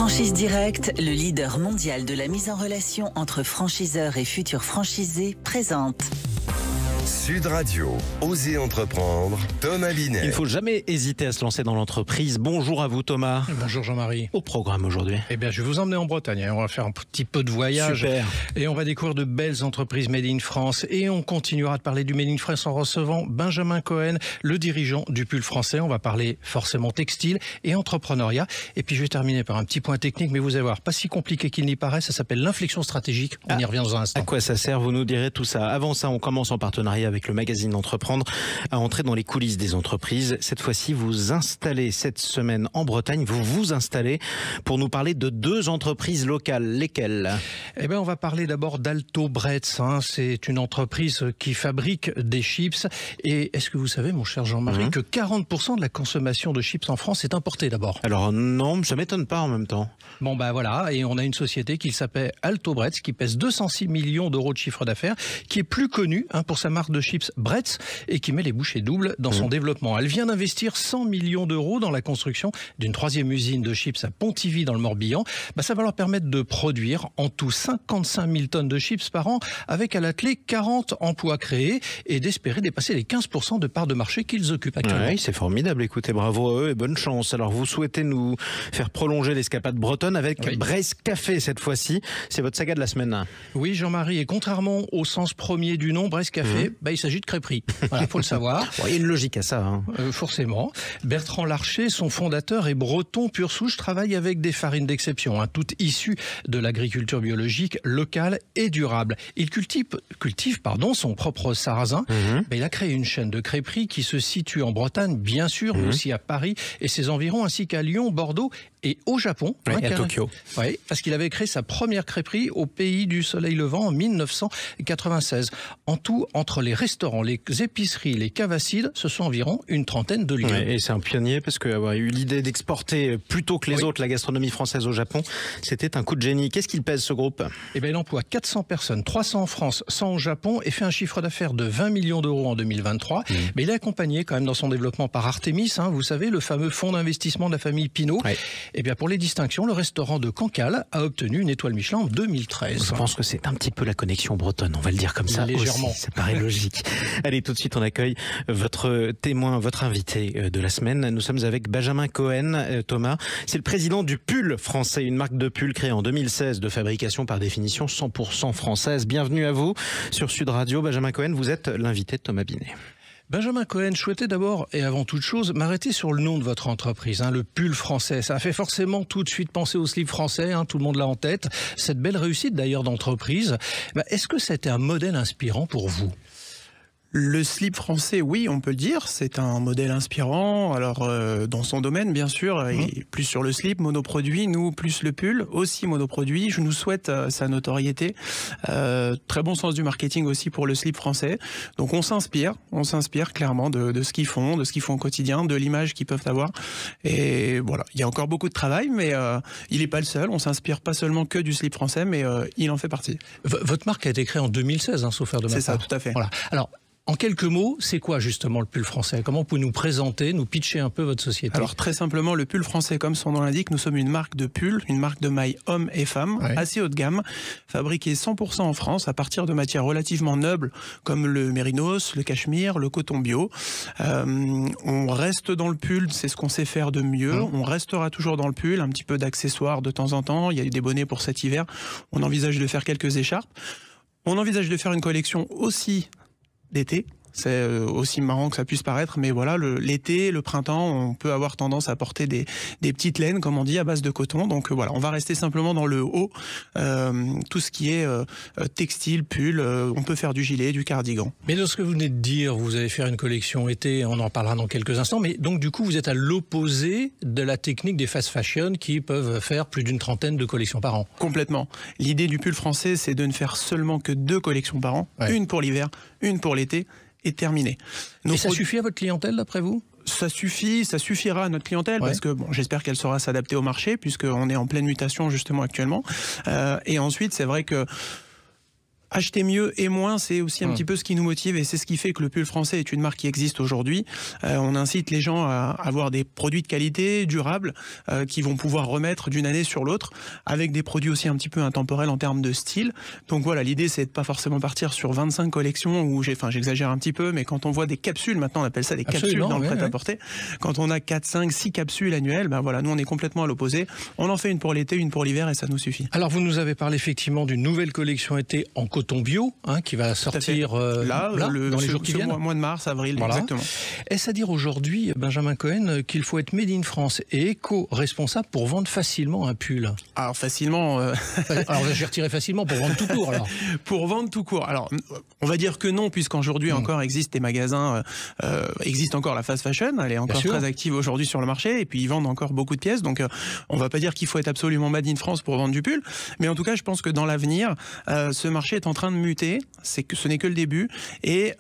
Franchise Direct, le leader mondial de la mise en relation entre franchiseurs et futurs franchisés, présente Sud Radio, Osez entreprendre, Thomas Binet. Il ne faut jamais hésiter à se lancer dans l'entreprise. Bonjour à vous Thomas. Bonjour Jean-Marie. Au programme aujourd'hui. Eh bien, je vais vous emmener en Bretagne. On va faire un petit peu de voyage. Super. Et on va découvrir de belles entreprises Made in France. Et on continuera de parler du Made in France en recevant Benjamin Cohen, le dirigeant du pull français. On va parler forcément textile et entrepreneuriat. Et puis, je vais terminer par un petit point technique, mais vous allez voir, pas si compliqué qu'il n'y paraît. Ça s'appelle l'inflexion stratégique. On y revient dans un instant. À quoi ça sert? Vous nous direz tout ça. Avant ça, on commence en partenariat avec le magazine Entreprendre à entrer dans les coulisses des entreprises. Cette fois-ci, vous installez cette semaine en Bretagne. Vous vous installez pour nous parler de deux entreprises locales. Lesquelles? Eh bien, on va parler d'abord d'Alto Bretz. C'est une entreprise qui fabrique des chips. Et est-ce que vous savez, mon cher Jean-Marie, que 40% de la consommation de chips en France est importée d'abord? Alors non, ça m'étonne pas en même temps. Bon, ben voilà. Et on a une société qui s'appelle Alto Bretz, qui pèse 206 millions d'euros de chiffre d'affaires, qui est plus connue pour sa marque de chips Bretz et qui met les bouchées doubles dans son développement. Elle vient d'investir 100 millions d'euros dans la construction d'une troisième usine de chips à Pontivy dans le Morbihan. Ça va leur permettre de produire en tout 55 000 tonnes de chips par an avec à la clé 40 emplois créés et d'espérer dépasser les 15% de parts de marché qu'ils occupent actuellement. Oui, c'est formidable. Écoutez, bravo à eux et bonne chance. Alors, vous souhaitez nous faire prolonger l'escapade bretonne avec Bresse Café cette fois-ci. C'est votre saga de la semaine. Oui, Jean-Marie. Et contrairement au sens premier du nom, Bresse Café, il s'agit de crêperie. Voilà, faut le savoir. Il y a une logique à ça. Forcément. Bertrand Larcher, son fondateur, est breton pur souche, travaille avec des farines d'exception, toutes issues de l'agriculture biologique locale et durable. Il cultive son propre sarrasin. Il a créé une chaîne de crêperies qui se situe en Bretagne, bien sûr, mais aussi à Paris et ses environs, ainsi qu'à Lyon, Bordeaux et au Japon. À Tokyo. Oui, parce qu'il avait créé sa première crêperie au pays du soleil levant en 1996. En tout, entre les restaurants, les épiceries, les caves acides, ce sont environ une trentaine de lieux. Et c'est un pionnier parce qu'avoir eu l'idée d'exporter plus tôt que les autres la gastronomie française au Japon, c'était un coup de génie. Qu'est-ce qu'il pèse ce groupe? Il emploie 400 personnes, 300 en France, 100 au Japon et fait un chiffre d'affaires de 20 millions d'euros en 2023. Mais il est accompagné quand même dans son développement par Artemis, vous savez, le fameux fonds d'investissement de la famille Pinault. Pour les distinctions, le restaurant de Cancale a obtenu une étoile Michelin en 2013. Je pense que c'est un petit peu la connexion bretonne, on va le dire comme ça. Légèrement. Aussi, ça paraît logique. Allez, tout de suite, on accueille votre témoin, votre invité de la semaine. Nous sommes avec Benjamin Cohen, Thomas. C'est le président du Pull français, une marque de pull créée en 2016, de fabrication par définition 100% française. Bienvenue à vous sur Sud Radio. Benjamin Cohen, vous êtes l'invité de Thomas Binet. Benjamin Cohen, je souhaitais d'abord et avant toute chose m'arrêter sur le nom de votre entreprise, le pull français. Ça a fait forcément tout de suite penser au slip français, tout le monde l'a en tête. Cette belle réussite d'ailleurs d'entreprise, est-ce que c'était un modèle inspirant pour vous ? Le slip français, oui, on peut le dire, c'est un modèle inspirant. Alors, dans son domaine, bien sûr, et plus sur le slip, monoproduit, nous, plus le pull, aussi monoproduit. Je nous souhaite sa notoriété. Très bon sens du marketing aussi pour le slip français. Donc, on s'inspire clairement de ce qu'ils font, de ce qu'ils font au quotidien, de l'image qu'ils peuvent avoir. Et voilà, il y a encore beaucoup de travail, mais il n'est pas le seul. On s'inspire pas seulement que du slip français, mais il en fait partie. Votre marque a été créée en 2016, sauf faire de ma part. C'est ça, tout à fait. Voilà. Alors, en quelques mots, c'est quoi justement le pull français? Comment vous pouvez nous présenter, nous pitcher un peu votre société? Alors très simplement, le pull français, comme son nom l'indique, nous sommes une marque de pull, une marque de mailles hommes et femmes, assez haut de gamme, fabriquée 100% en France à partir de matières relativement nobles comme le mérinos, le cachemire, le coton bio. On reste dans le pull, c'est ce qu'on sait faire de mieux. On restera toujours dans le pull, un petit peu d'accessoires de temps en temps. Il y a eu des bonnets pour cet hiver. On envisage de faire quelques écharpes. On envisage de faire une collection aussi d'été. C'est aussi marrant que ça puisse paraître, mais voilà, l'été, le printemps, on peut avoir tendance à porter des petites laines, comme on dit, à base de coton. Donc voilà, on va rester simplement dans le haut, tout ce qui est textile, pull, on peut faire du gilet, du cardigan. Mais dans ce que vous venez de dire, vous allez faire une collection été, on en parlera dans quelques instants, mais donc du coup vous êtes à l'opposé de la technique des fast fashion qui peuvent faire plus d'une trentaine de collections par an. Complètement. L'idée du pull français, c'est de ne faire seulement que 2 collections par an, une pour l'hiver, une pour l'été, et terminé. Et ça suffit à votre clientèle d'après vous? Ça suffira à notre clientèle parce que j'espère qu'elle saura s'adapter au marché puisqu'on est en pleine mutation justement actuellement. Et ensuite, c'est vrai que Acheter mieux et moins, c'est aussi un petit peu ce qui nous motive et c'est ce qui fait que le pull français est une marque qui existe aujourd'hui. On incite les gens à avoir des produits de qualité, durables, qui vont pouvoir remettre d'une année sur l'autre, avec des produits aussi un petit peu intemporels en termes de style. Donc voilà, l'idée c'est de pas forcément partir sur 25 collections où j'exagère un petit peu, mais quand on voit des capsules, maintenant on appelle ça des capsules dans le prêt-à-porter, quand on a 4, 5, 6 capsules annuelles, ben voilà, nous on est complètement à l'opposé. On en fait une pour l'été, une pour l'hiver et ça nous suffit. Alors vous nous avez parlé effectivement d'une nouvelle collection été en coton bio, qui va sortir là, dans les jours qui viennent. Mois de mars, avril, voilà. Exactement. Est-ce à dire aujourd'hui, Benjamin Cohen, qu'il faut être made in France et éco-responsable pour vendre facilement un pull? Alors facilement... Alors j'ai retiré facilement pour vendre tout court alors. Pour vendre tout court. Alors on va dire que non, puisqu'aujourd'hui encore existent des magasins, existe encore la fast fashion, elle est encore très active aujourd'hui sur le marché et puis ils vendent encore beaucoup de pièces. Donc on va pas dire qu'il faut être absolument made in France pour vendre du pull, mais en tout cas je pense que dans l'avenir, ce marché est en train de muter, ce n'est que le début et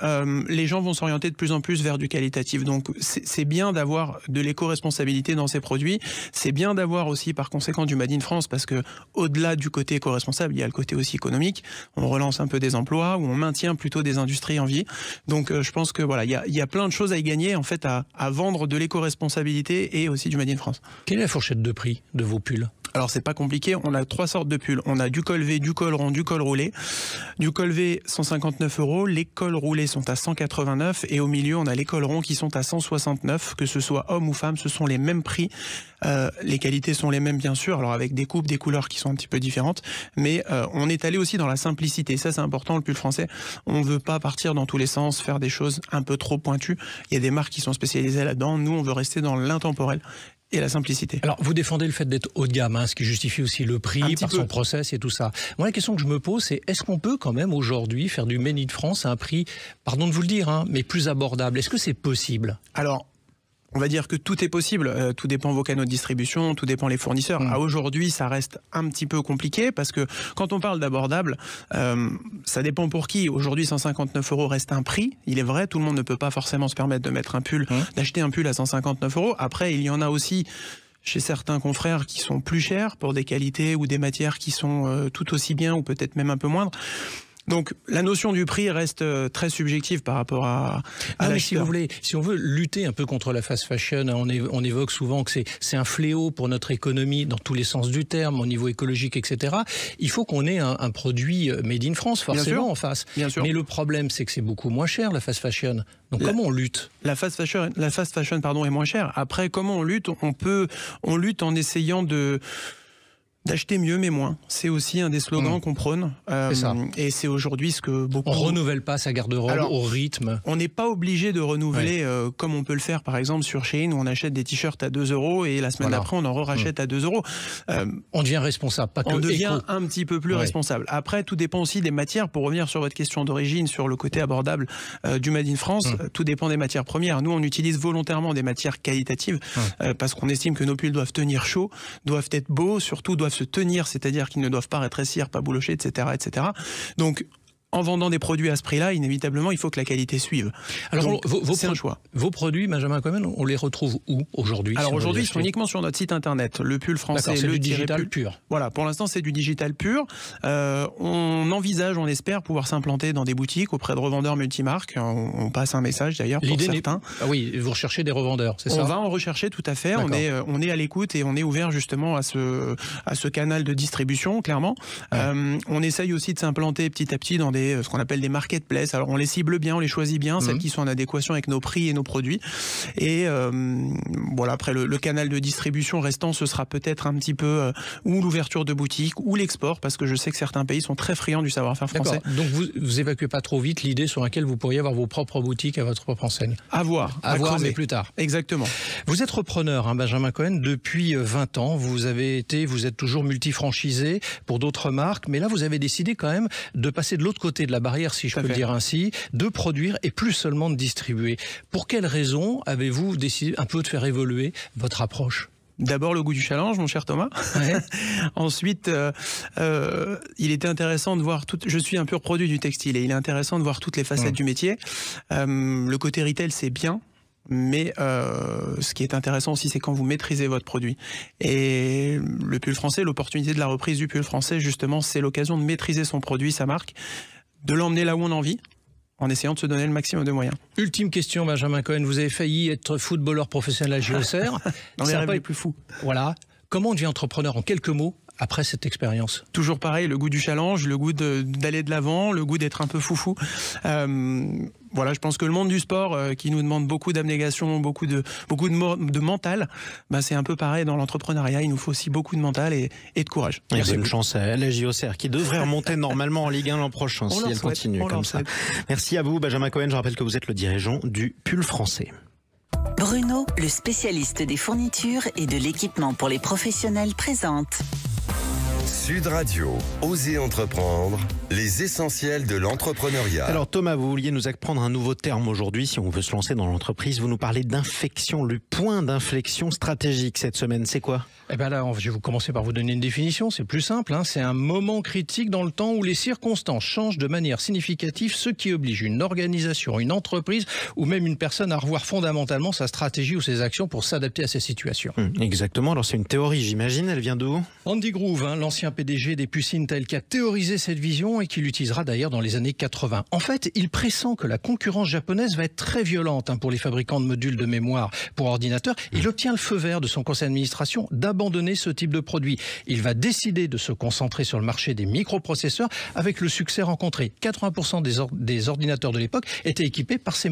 les gens vont s'orienter de plus en plus vers du qualitatif. Donc c'est bien d'avoir de l'éco-responsabilité dans ces produits, c'est bien d'avoir aussi par conséquent du made in France parce que au-delà du côté éco-responsable, il y a le côté aussi économique. On relance un peu des emplois ou on maintient plutôt des industries en vie. Donc je pense que voilà, il y a plein de choses à y gagner en fait à vendre de l'éco-responsabilité et aussi du made in France. Quelle est la fourchette de prix de vos pulls? Alors c'est pas compliqué, on a 3 sortes de pulls. On a du col V, du col rond, du col roulé. Du col V 159 €, les cols roulés sont à 189 et au milieu on a les cols ronds qui sont à 169. Que ce soit homme ou femme, ce sont les mêmes prix. Les qualités sont les mêmes bien sûr, alors avec des coupes, des couleurs qui sont un petit peu différentes, mais on est allé aussi dans la simplicité. Ça c'est important, le pull français. On ne veut pas partir dans tous les sens, faire des choses un peu trop pointues. Il y a des marques qui sont spécialisées là-dedans. Nous on veut rester dans l'intemporel et la simplicité. Alors, vous défendez le fait d'être haut de gamme, ce qui justifie aussi le prix par son process et tout ça. Moi, la question que je me pose, c'est est-ce qu'on peut quand même aujourd'hui faire du Made in France à un prix, pardon de vous le dire, mais plus abordable? Est-ce que c'est possible? Alors, on va dire que tout est possible, tout dépend vos canaux de distribution, tout dépend les fournisseurs. À aujourd'hui, ça reste un petit peu compliqué parce que quand on parle d'abordable, ça dépend pour qui. Aujourd'hui, 159 € reste un prix. Il est vrai, tout le monde ne peut pas forcément se permettre de mettre un pull, d'acheter un pull à 159 €. Après, il y en a aussi chez certains confrères qui sont plus chers pour des qualités ou des matières qui sont tout aussi bien ou peut-être même un peu moindres. Donc la notion du prix reste très subjective par rapport à mais si vous voulez, si on veut lutter un peu contre la fast fashion, on évoque souvent que c'est un fléau pour notre économie dans tous les sens du terme, au niveau écologique, etc. Il faut qu'on ait un produit made in France forcément en face. Bien sûr. Mais le problème, c'est que c'est beaucoup moins cher la fast fashion. Donc comment on lutte? La fast fashion est moins chère. Après, comment on lutte? On lutte en essayant d'acheter mieux mais moins. C'est aussi un des slogans qu'on prône. Et c'est aujourd'hui ce que beaucoup... On renouvelle pas sa garde-robe au rythme. On n'est pas obligé de renouveler comme on peut le faire par exemple sur Shein où on achète des t-shirts à 2 € et la semaine d'après on en rachète à 2 €. On devient responsable, pas que on devient un petit peu plus responsable. Après, tout dépend aussi des matières. Pour revenir sur votre question d'origine, sur le côté abordable du Made in France, tout dépend des matières premières. Nous, on utilise volontairement des matières qualitatives parce qu'on estime que nos pulls doivent tenir chaud, doivent être beaux, surtout doivent se tenir, c'est-à-dire qu'ils ne doivent pas rétrécir, pas boulocher, etc., etc. Donc, en vendant des produits à ce prix-là, inévitablement, il faut que la qualité suive. Alors, c'est un choix. Vos produits, Benjamin Cohen, on les retrouve où aujourd'hui? Alors aujourd'hui, ils sont uniquement sur notre site internet. Le pull français, c'est du digital pur. Voilà, pour l'instant, c'est du digital pur. On envisage, on espère pouvoir s'implanter dans des boutiques auprès de revendeurs multimarques. On passe un message d'ailleurs pour certains. Ah oui, vous recherchez des revendeurs, c'est ça? On va en rechercher tout à fait. On est à l'écoute et on est ouvert justement à ce canal de distribution, clairement. On essaye aussi de s'implanter petit à petit dans ce qu'on appelle des marketplaces. Alors on les cible bien, on les choisit bien, celles qui sont en adéquation avec nos prix et nos produits. Et voilà, après le canal de distribution restant, ce sera peut-être un petit peu ou l'ouverture de boutiques ou l'export, parce que je sais que certains pays sont très friands du savoir-faire français. Donc vous évacuez pas trop vite l'idée sur laquelle vous pourriez avoir vos propres boutiques à votre propre enseigne? À voir, mais plus tard. Exactement. Vous êtes repreneur, Benjamin Cohen, depuis 20 ans. Vous êtes toujours multifranchisé pour d'autres marques, mais là vous avez décidé quand même de passer de l'autre côté de la barrière, si je peux le dire ainsi, de produire et plus seulement de distribuer. Pour quelles raisons avez-vous décidé un peu de faire évoluer votre approche? D'abord le goût du challenge, mon cher Thomas. Ensuite, il était intéressant de voir je suis un pur produit du textile et il est intéressant de voir toutes les facettes du métier. Le côté retail, c'est bien. Mais ce qui est intéressant aussi, c'est quand vous maîtrisez votre produit. Et le pull français, l'opportunité de la reprise du pull français, justement, c'est l'occasion de maîtriser son produit, sa marque, de l'emmener là où on a envie, en essayant de se donner le maximum de moyens. Ultime question, Benjamin Cohen, vous avez failli être footballeur professionnel à JOCR. Dans les rêves les plus fous. Voilà. Comment on devient entrepreneur en quelques mots après cette expérience? Toujours pareil, le goût du challenge, le goût d'aller de l'avant, le goût d'être un peu foufou. Voilà, je pense que le monde du sport, qui nous demande beaucoup d'abnégation, beaucoup de mental, c'est un peu pareil dans l'entrepreneuriat. Il nous faut aussi beaucoup de mental et de courage. Et bonne chance à la JOCR qui devrait remonter normalement en Ligue 1 l'an prochain si elle continue comme ça. Merci à vous, Benjamin Cohen. Je rappelle que vous êtes le dirigeant du Pull français. Bruno, le spécialiste des fournitures et de l'équipement pour les professionnels, présente Sud Radio, Osez entreprendre, les essentiels de l'entrepreneuriat. Alors Thomas, vous vouliez nous apprendre un nouveau terme aujourd'hui, si on veut se lancer dans l'entreprise. Vous nous parlez d'inflexion, le point d'inflexion stratégique cette semaine, c'est quoi? Eh bien là, je vais vous commencer par vous donner une définition, c'est plus simple. C'est un moment critique dans le temps où les circonstances changent de manière significative, ce qui oblige une organisation, une entreprise ou même une personne à revoir fondamentalement sa stratégie ou ses actions pour s'adapter à ces situations. Exactement, alors c'est une théorie, j'imagine, elle vient d'où? Andy Grove, l'ancien PDG des puces Intel, qui a théorisé cette vision et qui l'utilisera d'ailleurs dans les années 80. En fait, il pressent que la concurrence japonaise va être très violente pour les fabricants de modules de mémoire pour ordinateurs. Il obtient le feu vert de son conseil d'administration d'abandonner ce type de produit. Il va décider de se concentrer sur le marché des microprocesseurs avec le succès rencontré. 80% des ordinateurs de l'époque étaient équipés par ces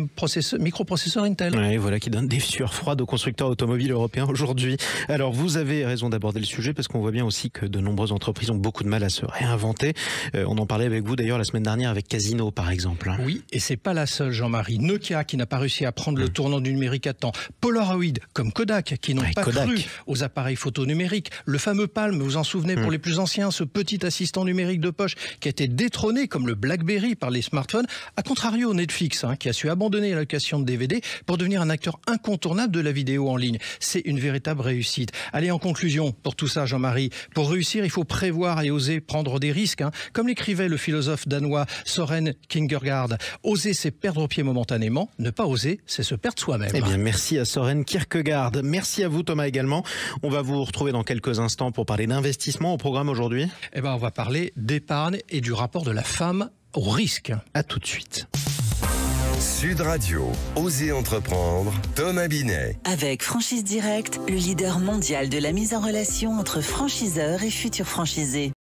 microprocesseurs Intel. Ouais, voilà qui donne des sueurs froides aux constructeurs automobiles européens aujourd'hui. Alors vous avez raison d'aborder le sujet parce qu'on voit bien aussi que de nombreuses entreprises ont beaucoup de mal à se réinventer. On en parlait avec vous d'ailleurs la semaine dernière avec Casino par exemple. Oui, et c'est pas la seule, Jean-Marie. Nokia qui n'a pas réussi à prendre le tournant du numérique à temps. Polaroid comme Kodak qui n'ont pas cru aux appareils photo numériques. Le fameux Palm, vous vous en souvenez pour les plus anciens, ce petit assistant numérique de poche qui a été détrôné comme le BlackBerry par les smartphones. A contrario, Netflix qui a su abandonner la location de DVD pour devenir un acteur incontournable de la vidéo en ligne. C'est une véritable réussite. Allez, en conclusion, pour tout ça, Jean-Marie, pour réussir, il faut prévoir et oser prendre des risques. Comme l'écrivait le philosophe danois Søren Kierkegaard, oser, c'est perdre pied momentanément. Ne pas oser, c'est se perdre soi-même. Eh bien, merci à Søren Kierkegaard. Merci à vous, Thomas, également. On va vous retrouver dans quelques instants pour parler d'investissement au programme aujourd'hui. Eh bien, on va parler d'épargne et du rapport de la femme au risque. À tout de suite. Sud Radio, Osez entreprendre, Thomas Binet. avec Franchise Direct, le leader mondial de la mise en relation entre franchiseurs et futurs franchisés.